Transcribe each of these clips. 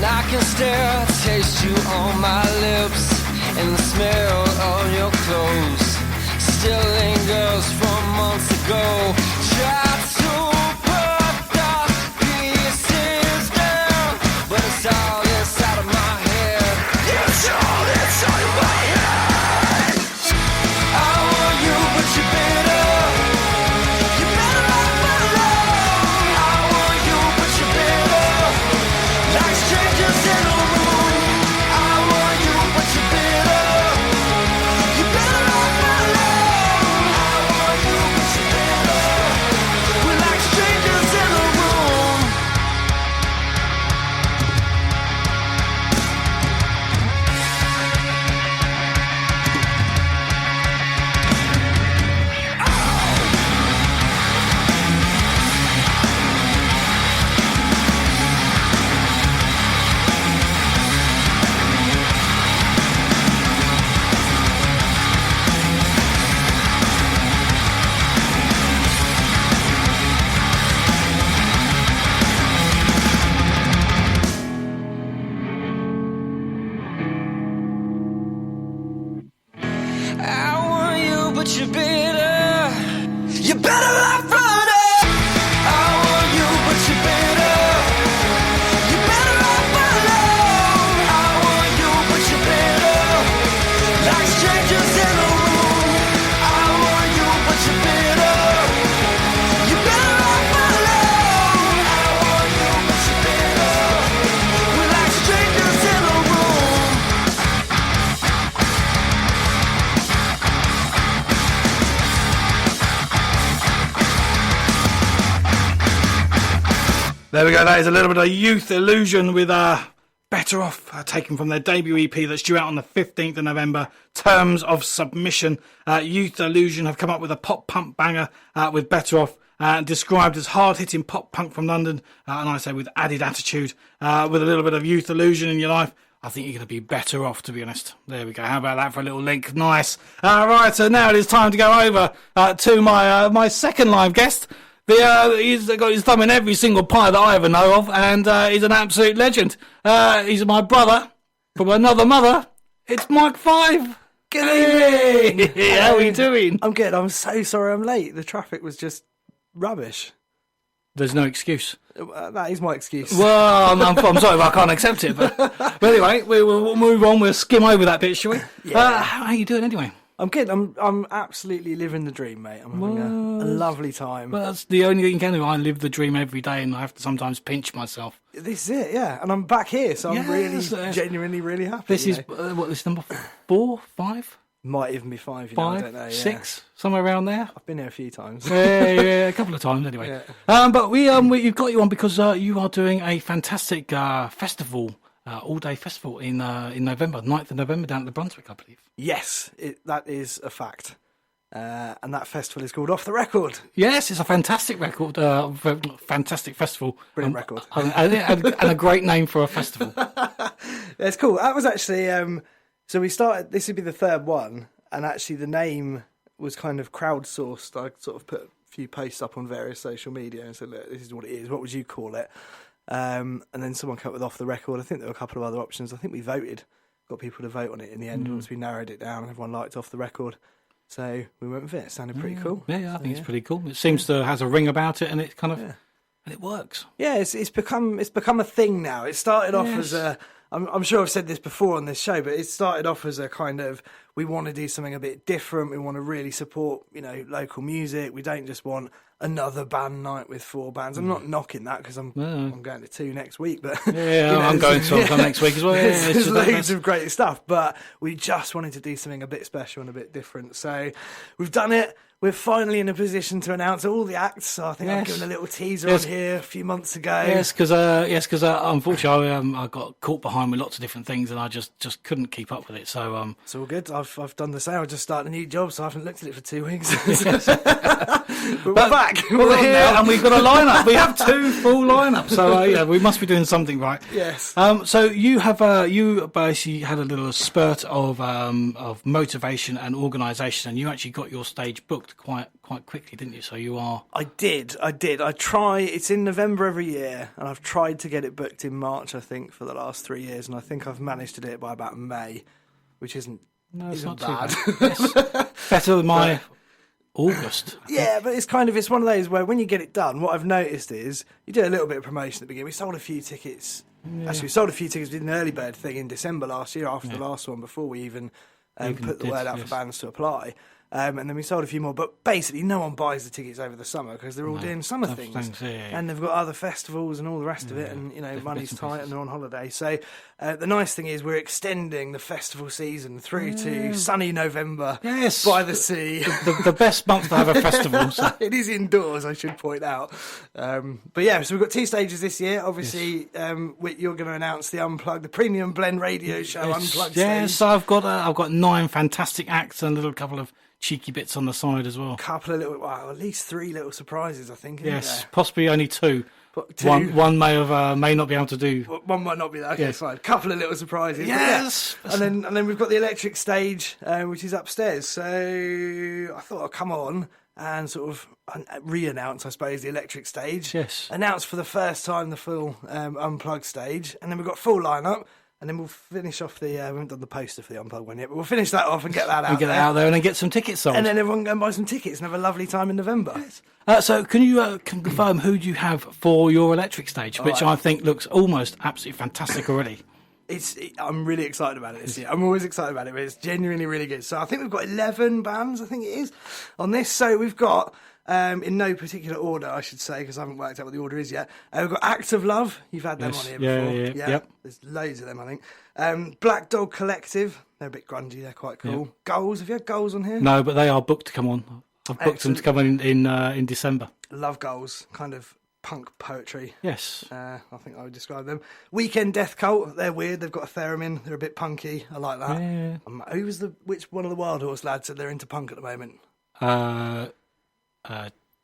I can still taste you on my lips, and the smell of your clothes still lingers from months ago. Try to put the pieces down, but it's all inside of my head. It's all inside of my head. I want you, but you're bitter. You're better off alone. I want you, but you're bitter. Like strangers in a room. I want you, but you're bitter. You're better off alone. I want you, but you're bitter. We're like strangers in a room. I want you, but you're bitter. You're better off running. I want you, but you're bitter. You're better off alone. I want you, but you're bitter. Like strangers in a room. I want you, but you're bitter. You're better off alone. I want you, but you're bitter. We're like strangers in a room. There we go. That is a little bit of Youth Illusion with Better Off, taken from their debut EP that's due out on the 15th of November. Terms of Submission. Youth Illusion have come up with a pop punk banger with Better Off, described as hard-hitting pop punk from London, and I say with added attitude. With a little bit of Youth Illusion in your life, I think you're going to be better off, to be honest. There we go. How about that for a little link? Nice. Right, so now it is time to go over to my second live guest. He's got his thumb in every single pie that I ever know of, and he's an absolute legend. He's my brother from another mother. It's Mike 5. Good evening. How are you doing? I'm good. I'm so sorry I'm late. The traffic was just rubbish. There's no excuse. That is my excuse. Well, I'm sorry if I can't accept it. But anyway, we'll move on. We'll skim over that bit, shall we? Yeah. How are you doing anyway? I'm good. I'm absolutely living the dream, mate. I'm having a lovely time. Well, that's the only thing you can do. I live the dream every day, and I have to sometimes pinch myself. This is it, yeah. And I'm back here, so I'm genuinely really happy. This is what? This is number 4, 5? Might even be 5. 5, I don't know. 6, somewhere around there. I've been here a few times. yeah, a couple of times anyway. Yeah. But you've got you on because you are doing a fantastic festival. All-day festival in November, 9th of November, down at the Brunswick, I believe. Yes, that is a fact. And that festival is called Off the Record. Yes, it's a fantastic record, fantastic festival. Brilliant record. And a great name for a festival. It's cool. That was actually, so we started, this would be the third one, and actually the name was kind of crowdsourced. I sort of put a few posts up on various social media and said, look, this is what it is. What would you call it? And then someone came up with Off the Record. I think there were a couple of other options. I think we voted, got people to vote on it in the end once we narrowed it down. Everyone liked Off the Record, so we went with it. It sounded pretty cool. Yeah, I think it's pretty cool. It seems to has a ring about it, and it kind of and it works. Yeah, it's become a thing now. It started off as a. I'm sure I've said this before on this show, but it started off as a kind of, we want to do something a bit different. We want to really support, local music. We don't just want another band night with 4 bands. I'm not knocking that because I'm going to 2 next week, but I'm going to some next week as well. There's loads of great stuff, but we just wanted to do something a bit special and a bit different. So we've done it. We're finally in a position to announce all the acts. So I think I've given a little teaser on here a few months ago. Yes, because unfortunately I got caught behind with lots of different things, and I just couldn't keep up with it. So it's all good. I'll I've done the same. I just started a new job, so I haven't looked at it for 2 weeks. But we're back. We're on here, now. and we've got a lineup. We have 2 full lineups, so yeah, we must be doing something right. Yes. So you have you basically had a little spurt of motivation and organisation, and you actually got your stage booked quite quickly, didn't you? So you are. I did. I try. It's in November every year, and I've tried to get it booked in March, I think, for the last 3 years, and I think I've managed to do it by about May, which isn't not bad. too bad. Yes. Better than my August. Yeah, but it's one of those where when you get it done, what I've noticed is you do a little bit of promotion at the beginning. We sold a few tickets. Yeah. Actually, we sold a few tickets. We did an early bird thing in December last year after the last one, before we even put the word out for bands to apply. And then we sold a few more, but basically no one buys the tickets over the summer because they're all doing summer things. And they've got other festivals and all the rest of it, and money's tight and they're on holiday. So the nice thing is we're extending the festival season through to sunny November by the sea. The best month to have a festival. So. It is indoors, I should point out. But yeah, so we've got 2 stages this year. Obviously, you're going to announce the Unplugged, the Premium Blend Radio Show Unplugged stage. Yes, I've got 9 fantastic acts and a little couple of cheeky bits on the side as well. Couple of at least 3 little surprises, I think. Yes, possibly only 2. But 2. One may not be able to do. One might not be there. Okay, fine. Couple of little surprises. Yes, and then we've got the electric stage, which is upstairs. So I thought I'd come on and sort of re-announce, I suppose, the electric stage. Yes. Announce for the first time the full Unplugged stage, and then we've got full lineup. And then we'll finish off we haven't done the poster for the Unplugged one yet, but we'll finish that off and get that out and get that out there and then get some tickets sold. And then everyone can go and buy some tickets and have a lovely time in November. Yes. So can you confirm who do you have for your electric stage, which I think looks almost absolutely fantastic already? I'm really excited about it this year. I'm always excited about it, but it's genuinely really good. So I think we've got 11 bands, I think it is, on this. So we've got... in no particular order, I should say, because I haven't worked out what the order is yet. We've got Acts of Love. You've had them on here before. Yeah. Yep. There's loads of them, I think. Black Dog Collective. They're a bit grungy. They're quite cool. Yep. Goals. Have you had Goals on here? No, but they are booked to come on. I've booked them to come in December. Love Goals. Kind of punk poetry. Yes. I think I would describe them. Weekend Death Cult. They're weird. They've got a theremin. They're a bit punky. I like that. Yeah. Which one of the Wild Horse lads said they're into punk at the moment?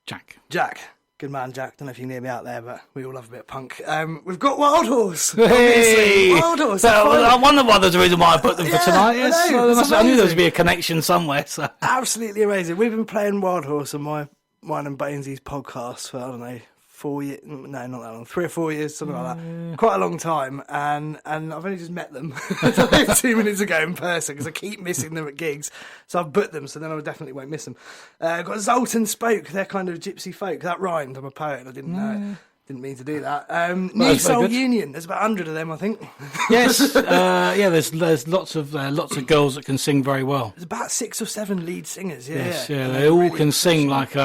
Jack. Good man, Jack. Don't know if you can hear me out there, but we all love a bit of punk. We've got Wild Horse. Hey! Wild Horse. I wonder why there's a reason why I put them for tonight. Yes, I knew there would be a connection somewhere. So. Absolutely amazing. We've been playing Wild Horse on mine and Bainesy's podcast for, I don't know, 4 years, no, not that long, 3 or 4 years, something like that. Quite a long time, and I've only just met them 2 minutes ago in person because I keep missing them at gigs. So I've booked them, so then I definitely won't miss them. Got Zoltan Spoke, they're kind of gypsy folk. That rhymed. I'm a poet, and I didn't know it. Didn't mean to do that. New Soul Union. There's about 100 of them, I think. Yes, there's lots of girls that can sing very well. There's about 6 or 7 lead singers. They all really can sing like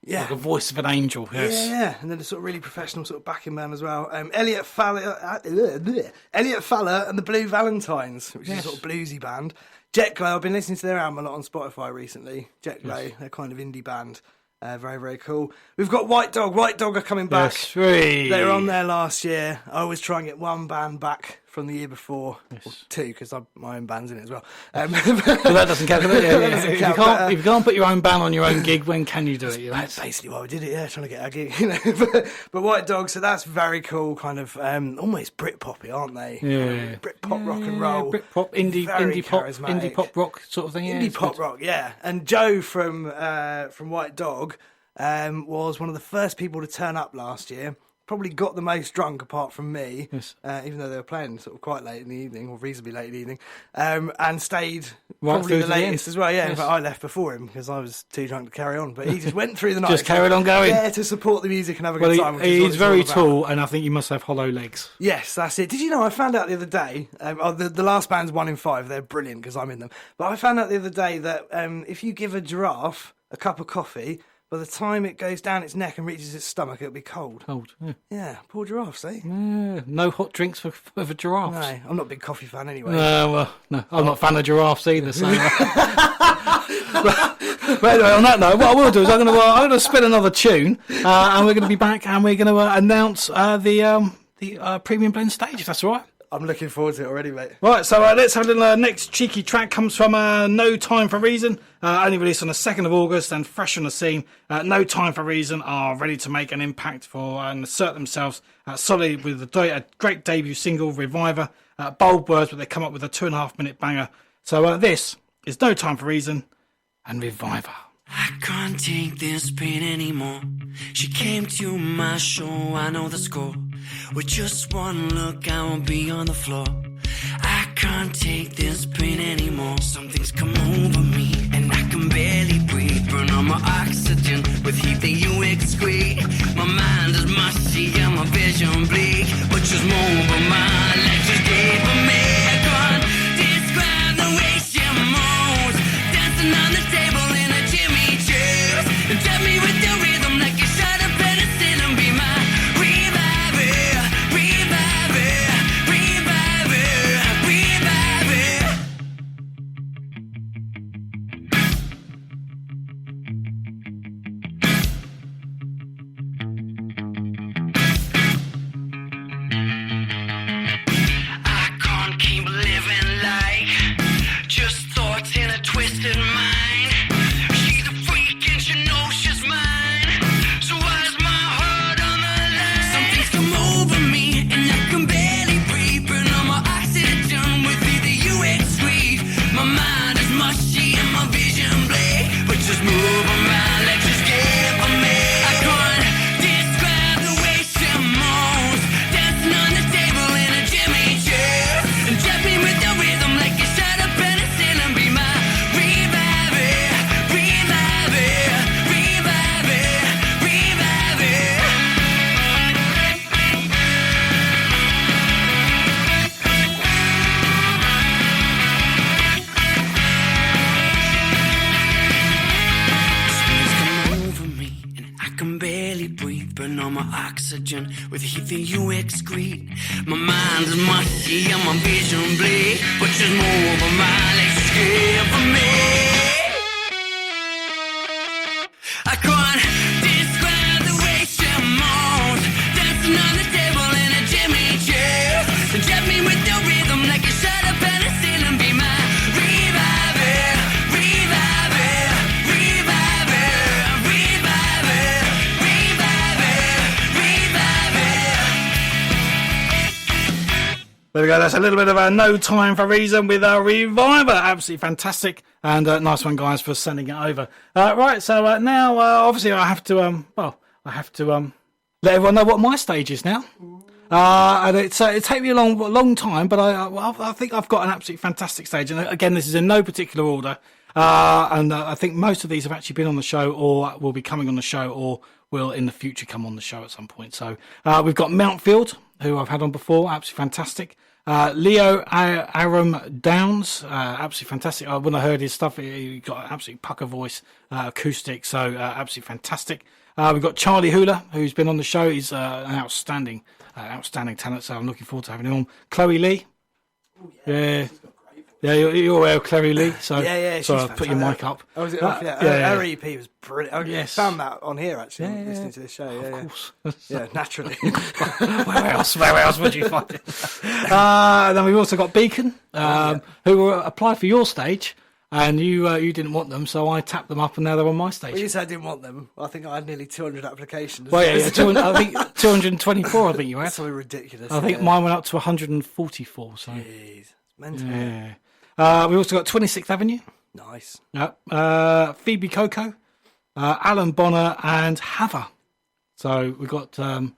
like a voice of an angel. Yes. Yeah, and then a sort of really professional sort of backing band as well. Elliot Fowler and the Blue Valentines, which is a sort of bluesy band. Jet Glow. I've been listening to their album a lot on Spotify recently. Jet Glow, they're kind of indie band. Very, very cool. We've got White Dog. White Dog are coming back. Yes, three. They were on there last year. I always try and get one band back from the year before. Yes. Or 2, because my own band's in it as well. So that doesn't count. If you can't put your own band on your own gig, when can you do it? That's basically why we did it, trying to get our gig. But White Dog, so that's very cool, kind of almost Britpoppy, aren't they? Yeah. Britpop rock and roll. Britpop, indie pop rock sort of thing. Indie pop rock, yeah. And Joe from White Dog was one of the first people to turn up last year. Probably got the most drunk apart from me, even though they were playing sort of quite late in the evening, or reasonably late in the evening, and stayed probably the latest as well. Yeah, in fact, I left before him because I was too drunk to carry on, but he just went through the night. Just carried on going. Yeah, to support the music and have a good time. He's very tall, and I think you must have hollow legs. Yes, that's it. Did you know, I found out the other day, the last band's 1 in 5, they're brilliant because I'm in them, but I found out the other day that if you give a giraffe a cup of coffee, by the time it goes down its neck and reaches its stomach, it'll be cold. Yeah, poor giraffes, eh? Yeah, no hot drinks for giraffes. No, I'm not a big coffee fan anyway. No, I'm not a fan of giraffes either. So. But anyway, on that note, what I will do is I'm going to spin another tune, and we're going to be back, and we're going to announce the Premium Blend stage, if that's all right. I'm looking forward to it already, mate. Right, so let's have a little next cheeky track. Comes from No Time for Reason, only released on the 2nd of August and fresh on the scene. No Time for Reason are ready to make an impact and assert themselves solidly with a great debut single, Reviver. Bold words, but they come up with a 2.5-minute banger. So this is No Time for Reason and Reviver. I can't take this pain anymore. She came to my show, I know the score. With just one look, I will be on the floor. I can't take this pain anymore. Something's come over me, and I can barely breathe. Burn on my oxygen with heat that you excrete. My mind is musty and my vision bleak. But just move on my legs, just gave me. I can't describe the way she moves, dancing on the table in a Jimmy Choo's. And tell me with the rhythm like you shot up penicillin. Be my reviver, reviver, reviver, reviver. I can't keep living like just thoughts in a twisted mind. She's a freak and she knows she's mine. So why's my heart on the line? Something's come over me and I can barely breathe. Burn on my oxygen with either you excrete. My mind is mushy and my vision bleak. But just move on my legs, just give me. I can't describe the way she moves, dancing on the table in a Jimmy Choo's. And tap me with the rhythm like you shot up penicillin. Be my reviver, reviver, reviver, reviver. Something's come over me and I can barely breathe. Burn on my oxygen with heat that you excrete. My mind is mushy and my vision bleak. But just move on my legs, just give me. I can't describe the way she moves, dancing on the table in a Jimmy Choo's. And jab me with the rhythm like you shot up penicillin. Be my reviver, reviver, reviver, reviver, reviver, reviver. There we go. That's a little bit of a No Time for Reason with a Reviver. Absolutely fantastic. And nice one, guys, for sending it over. Right, so now, obviously, I have to, let everyone know what my stage is now. And it take me a long time, but I think I've got an absolutely fantastic stage. And again, this is in no particular order. And I think most of these have actually been on the show or will be coming on the show or will in the future come on the show at some point. So we've got Mountfield, who I've had on before, absolutely fantastic. Leo Aram Downs, absolutely fantastic. When I heard his stuff, he got an absolute pucker voice, acoustic, so absolutely fantastic. We've got Charlie Hula, who's been on the show. He's an outstanding talent, so I'm looking forward to having him on. Chloe Lee. Yeah. Yeah, you're aware of Chloe Lee, so she's so I'll put your mic up. Oh, was it off? Yeah. Her EP was brilliant. I Yes. found that on here, actually, listening to this show. Of course. Yeah, naturally. Where else would you find it? Then we've also got Beacon, who applied for your stage, and you didn't want them, so I tapped them up, and now they're on my stage. Well, you said I didn't want them. I think I had nearly 200 applications. Well, yeah, 200, I think 224. I think you had. That's so ridiculous. I think mine went up to 144. So Jeez, it's mental. yeah. We also got 26th Avenue. Nice. Yep. Phoebe Coco, Alan Bonner, and Hava. So we got. I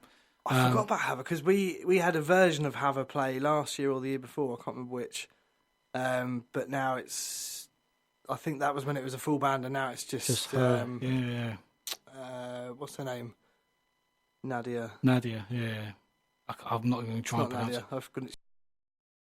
forgot about Hava because we had a version of Hava play last year or the year before. I can't remember which. But now it's. I think that was when it was a full band, and now it's just. Yeah. What's her name? Nadia. Nadia. Yeah. I'm not even going to try and Not pronounce Nadia. it. I've got it.